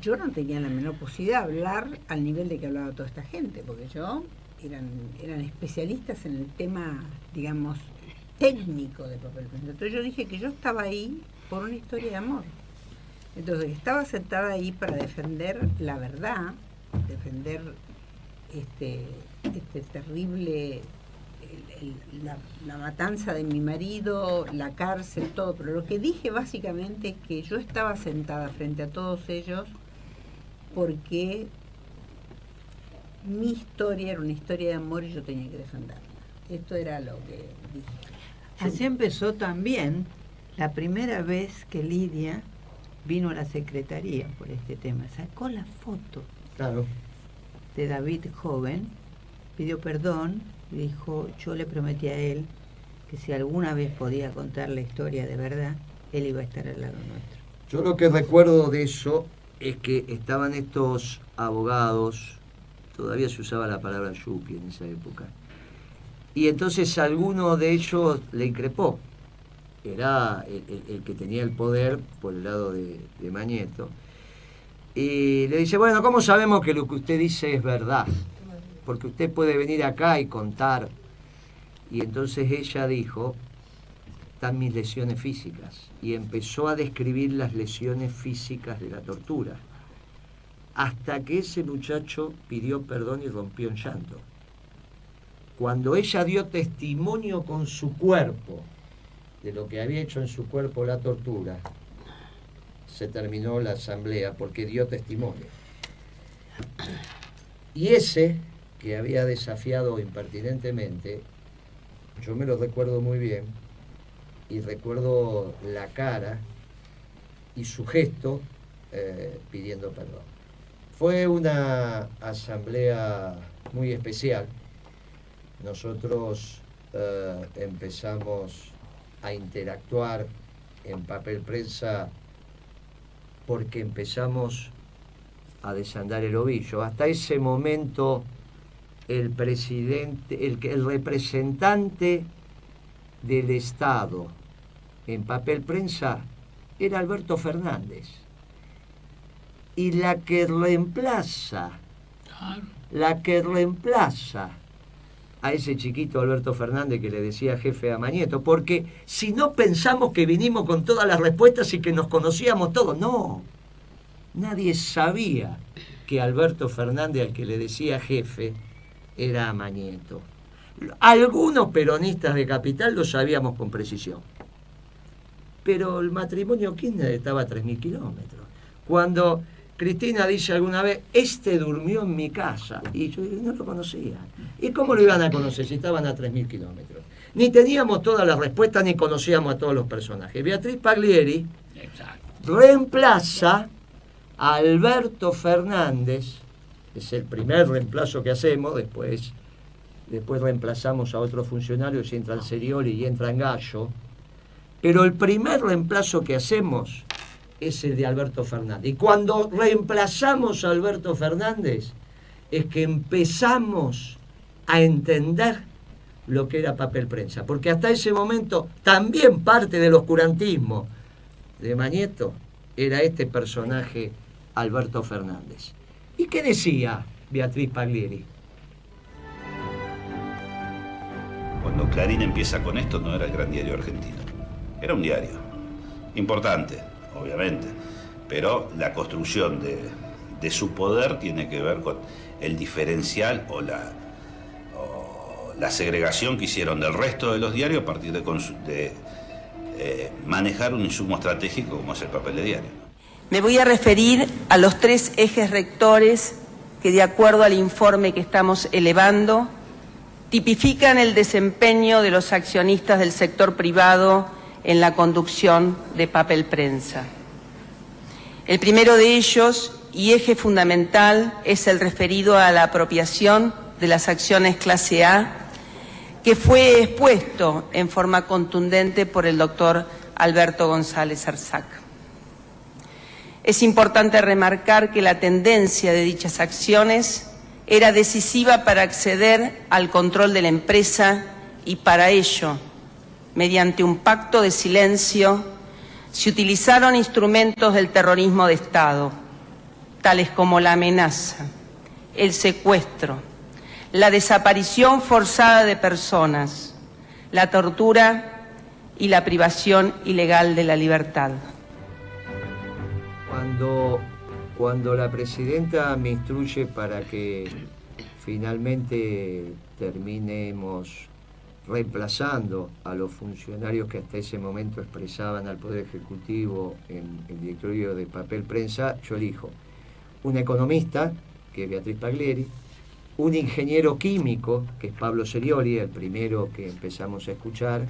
Speaker 5: yo no tenía la menor posibilidad de hablar al nivel de que hablaba toda esta gente, porque eran especialistas en el tema, digamos, técnico de papel prensa. Entonces yo dije que yo estaba ahí por una historia de amor. Entonces estaba sentada ahí para defender la verdad, defender este terrible, la matanza de mi marido, la cárcel, todo. Pero lo que dije básicamente es que yo estaba sentada frente a todos ellos porque mi historia era una historia de amor y yo tenía que defenderla. Esto era lo que dije.
Speaker 4: Así empezó también la primera vez que Lidia vino a la secretaría por este tema. Sacó la foto de David joven, pidió perdón y dijo, yo le prometí a él que si alguna vez podía contar la historia de verdad, él iba a estar al lado nuestro.
Speaker 1: Yo lo que recuerdo de eso es que estaban estos abogados, todavía se usaba la palabra yuppie en esa época, y entonces alguno de ellos le increpó. Era el que tenía el poder por el lado de Mañeto. Y le dice, bueno, ¿cómo sabemos que lo que usted dice es verdad? Porque usted puede venir acá y contar. Y entonces ella dijo, están mis lesiones físicas. Y empezó a describir las lesiones físicas de la tortura. Hasta que ese muchacho pidió perdón y rompió en llanto. Cuando ella dio testimonio con su cuerpo de lo que había hecho en su cuerpo la tortura, se terminó la asamblea porque dio testimonio. Y ese que había desafiado impertinentemente, yo me lo recuerdo muy bien, y recuerdo la cara y su gesto pidiendo perdón. Fue una asamblea muy especial. Nosotros empezamos a interactuar en papel prensa porque empezamos a desandar el ovillo. Hasta ese momento el presidente, el representante del Estado en papel prensa era Alberto Fernández. Y la que reemplaza a ese chiquito Alberto Fernández que le decía jefe a Mañeto, porque si no pensamos que vinimos con todas las respuestas y que nos conocíamos todos, no. Nadie sabía que Alberto Fernández, al que le decía jefe, era a Mañeto. Algunos peronistas de Capital lo sabíamos con precisión. Pero el matrimonio Kirchner estaba a 3.000 kilómetros. Cuando Cristina dice alguna vez, durmió en mi casa, y yo no lo conocía. ¿Y cómo lo iban a conocer si estaban a 3.000 kilómetros? Ni teníamos todas las respuestas, ni conocíamos a todos los personajes. Beatriz Paglieri reemplaza Alberto Fernández es el primer reemplazo que hacemos, después reemplazamos a otros funcionarios y entran Serioli y entran Gallo, pero el primer reemplazo que hacemos es el de Alberto Fernández. Y cuando reemplazamos a Alberto Fernández es que empezamos a entender lo que era papel prensa, porque hasta ese momento también parte del oscurantismo de Mañeto era este personaje Alberto Fernández. ¿Y qué decía Beatriz Paglieri?
Speaker 6: Cuando Clarín empieza con esto no era el gran diario argentino, era un diario importante, obviamente, pero la construcción de su poder tiene que ver con el diferencial o la segregación que hicieron del resto de los diarios a partir de manejar un insumo estratégico como es el papel de diario.
Speaker 7: Me voy a referir a los 3 ejes rectores que, de acuerdo al informe que estamos elevando, tipifican el desempeño de los accionistas del sector privado en la conducción de papel prensa. El primero de ellos, y eje fundamental, es el referido a la apropiación de las acciones clase A, que fue expuesto en forma contundente por el doctor Alberto González Arzac. Es importante remarcar que la tendencia de dichas acciones era decisiva para acceder al control de la empresa y para ello, mediante un pacto de silencio, se utilizaron instrumentos del terrorismo de Estado, tales como la amenaza, el secuestro, la desaparición forzada de personas, la tortura y la privación ilegal de la libertad.
Speaker 1: Cuando la presidenta me instruye para que finalmente terminemos reemplazando a los funcionarios que hasta ese momento expresaban al Poder Ejecutivo en el directorio de papel prensa, yo elijo un economista, que es Beatriz Paglieri, un ingeniero químico, que es Pablo Serioli, el primero que empezamos a escuchar,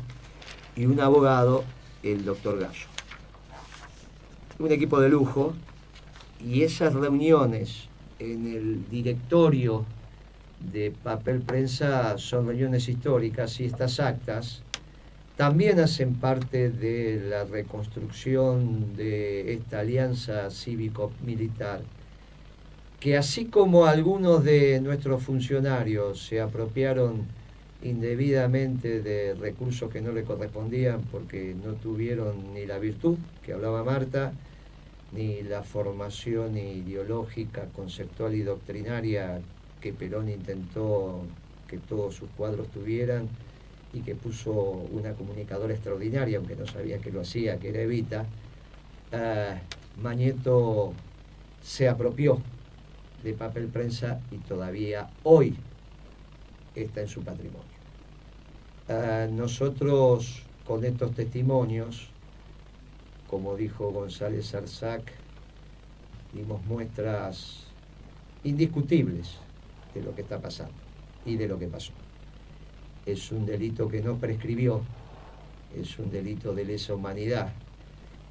Speaker 1: y un abogado, el doctor Gallo. Un equipo de lujo, y esas reuniones en el directorio de papel prensa son reuniones históricas, y estas actas también hacen parte de la reconstrucción de esta alianza cívico-militar, que así como algunos de nuestros funcionarios se apropiaron indebidamente de recursos que no le correspondían porque no tuvieron ni la virtud, que hablaba Marta, ni la formación ideológica, conceptual y doctrinaria que Perón intentó que todos sus cuadros tuvieran, y que puso una comunicadora extraordinaria, aunque no sabía que lo hacía, que era Evita, Mañeto se apropió de papel prensa y todavía hoy está en su patrimonio. Nosotros con estos testimonios, como dijo González Arzac, dimos muestras indiscutibles de lo que está pasando y de lo que pasó. Es un delito que no prescribió, es un delito de lesa humanidad,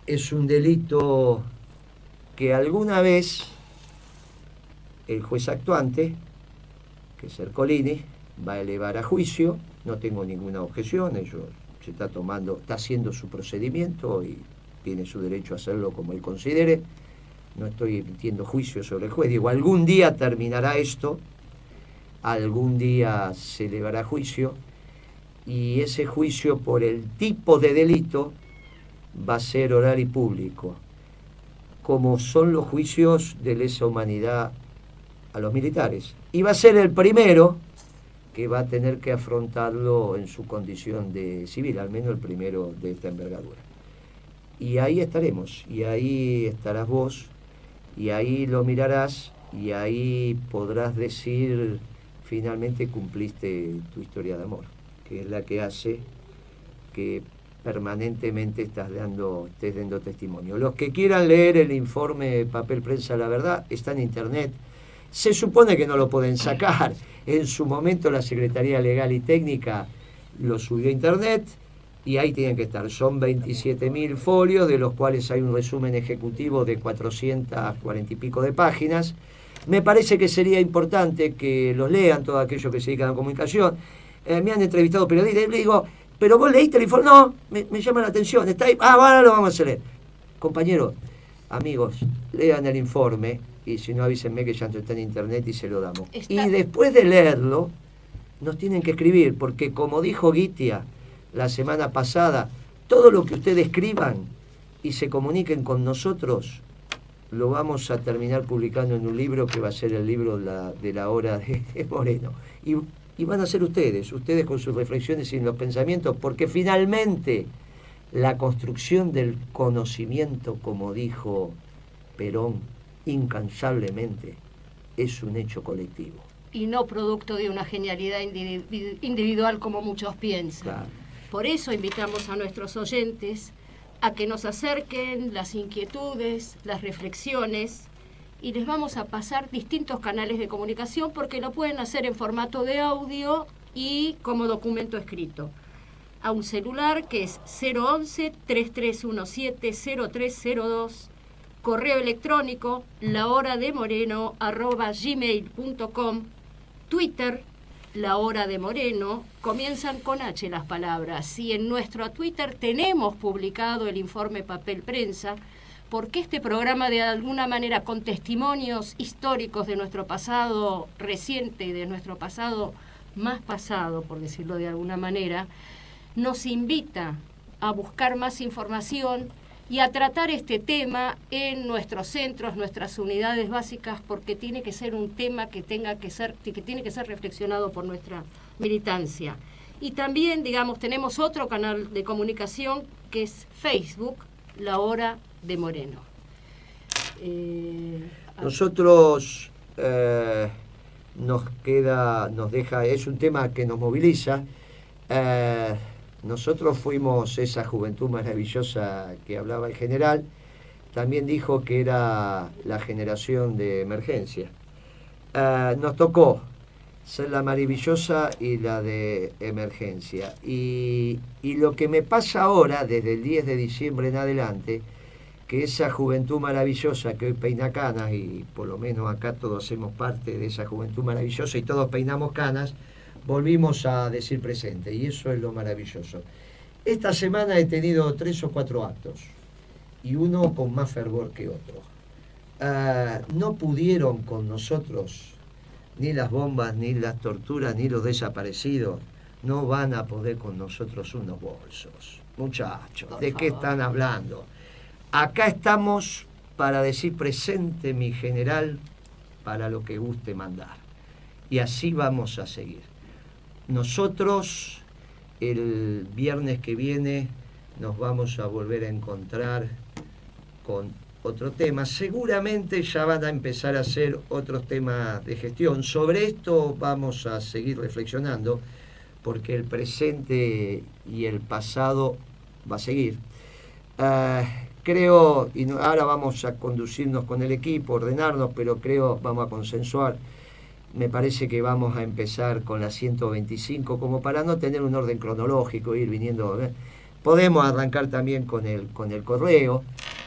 Speaker 1: es un delito que alguna vez el juez actuante, que es Ercolini, va a elevar a juicio. No tengo ninguna objeción, se está haciendo su procedimiento y tiene su derecho a hacerlo como él considere. No estoy emitiendo juicio sobre el juez. Digo, algún día terminará esto, algún día se elevará juicio, y ese juicio por el tipo de delito va a ser oral y público, como son los juicios de lesa humanidad a los militares. Y va a ser el primero que va a tener que afrontarlo en su condición de civil, al menos el primero de esta envergadura. Y ahí estaremos, y ahí estarás vos, y ahí lo mirarás, y ahí podrás decir, finalmente cumpliste tu historia de amor, que es la que hace que permanentemente estés dando testimonio. Los que quieran leer el informe de Papel Prensa La Verdad, está en internet. Se supone que no lo pueden sacar. En su momento la Secretaría Legal y Técnica lo subió a internet. y ahí tienen que estar. Son 27.000 folios, de los cuales hay un resumen ejecutivo de 440 y pico de páginas. Me parece que sería importante que los lean todos aquellos que se dedican a la comunicación. Me han entrevistado periodistas y le digo, ¿pero vos leíste el informe? No, me llama la atención, está ahí, ahora lo vamos a leer. Compañeros, amigos, lean el informe y si no avísenme que ya está en internet y se lo damos. Y después de leerlo, nos tienen que escribir, porque como dijo Guitia la semana pasada, todo lo que ustedes escriban y se comuniquen con nosotros, lo vamos a terminar publicando en un libro que va a ser el libro de la hora de Moreno. Y van a ser ustedes con sus reflexiones y los pensamientos, porque finalmente la construcción del conocimiento, como dijo Perón incansablemente, es un hecho colectivo.
Speaker 3: Y no producto de una genialidad individual como muchos piensan.
Speaker 1: Claro.
Speaker 3: Por eso invitamos a nuestros oyentes a que nos acerquen las inquietudes, las reflexiones, y les vamos a pasar distintos canales de comunicación porque lo pueden hacer en formato de audio y como documento escrito. A un celular que es 011-3317-0302, correo electrónico lahorademoreno@gmail.com, Twitter, La Hora de Moreno, comienzan con H las palabras. Y en nuestro Twitter tenemos publicado el informe papel prensa, porque este programa, de alguna manera, con testimonios históricos de nuestro pasado reciente y de nuestro pasado más pasado, por decirlo de alguna manera, nos invita a buscar más información y a tratar este tema en nuestros centros, nuestras unidades básicas, porque tiene que ser un tema que tiene que ser reflexionado por nuestra militancia. Y también, digamos, tenemos otro canal de comunicación que es Facebook, La Hora de Moreno.
Speaker 1: Nosotros nos deja, es un tema que nos moviliza. Nosotros fuimos esa juventud maravillosa que hablaba el general. También dijo que era la generación de emergencia. Nos tocó ser la maravillosa y la de emergencia. Y lo que me pasa ahora, desde el 10 de diciembre en adelante, que esa juventud maravillosa que hoy peina canas, y por lo menos acá todos hacemos parte de esa juventud maravillosa y todos peinamos canas, volvimos a decir presente, y eso es lo maravilloso. Esta semana he tenido 3 o 4 actos, y uno con más fervor que otro. No pudieron con nosotros ni las bombas, ni las torturas, ni los desaparecidos. No van a poder con nosotros unos bolsos. Muchachos, ¿de qué están hablando? Acá estamos para decir presente, mi general, para lo que guste mandar. Y así vamos a seguir. Nosotros, el viernes que viene, nos vamos a volver a encontrar con otro tema. Seguramente ya van a empezar a hacer otros temas de gestión. Sobre esto vamos a seguir reflexionando, porque el presente y el pasado va a seguir. Creo, y ahora vamos a conducirnos con el equipo, ordenarnos, pero creo vamos a consensuar. Me parece que vamos a empezar con la 125, como para no tener un orden cronológico, ir viniendo. Podemos arrancar también con el correo.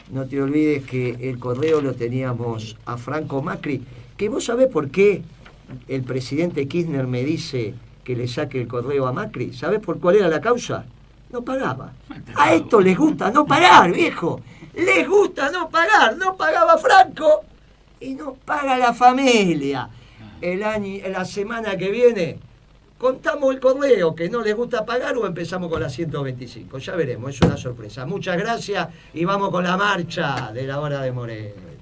Speaker 1: No te olvides que el correo lo teníamos a Franco Macri, que vos sabés por qué el presidente Kirchner me dice que le saque el correo a Macri. ¿Sabés por cuál era la causa? No pagaba. A esto les gusta no pagar, viejo. Les gusta no pagar. No pagaba Franco y no paga la familia. La semana que viene contamos el correo que no les gusta pagar o empezamos con la 125. Ya veremos, es una sorpresa. Muchas gracias y vamos con la marcha de La Hora de Moreno.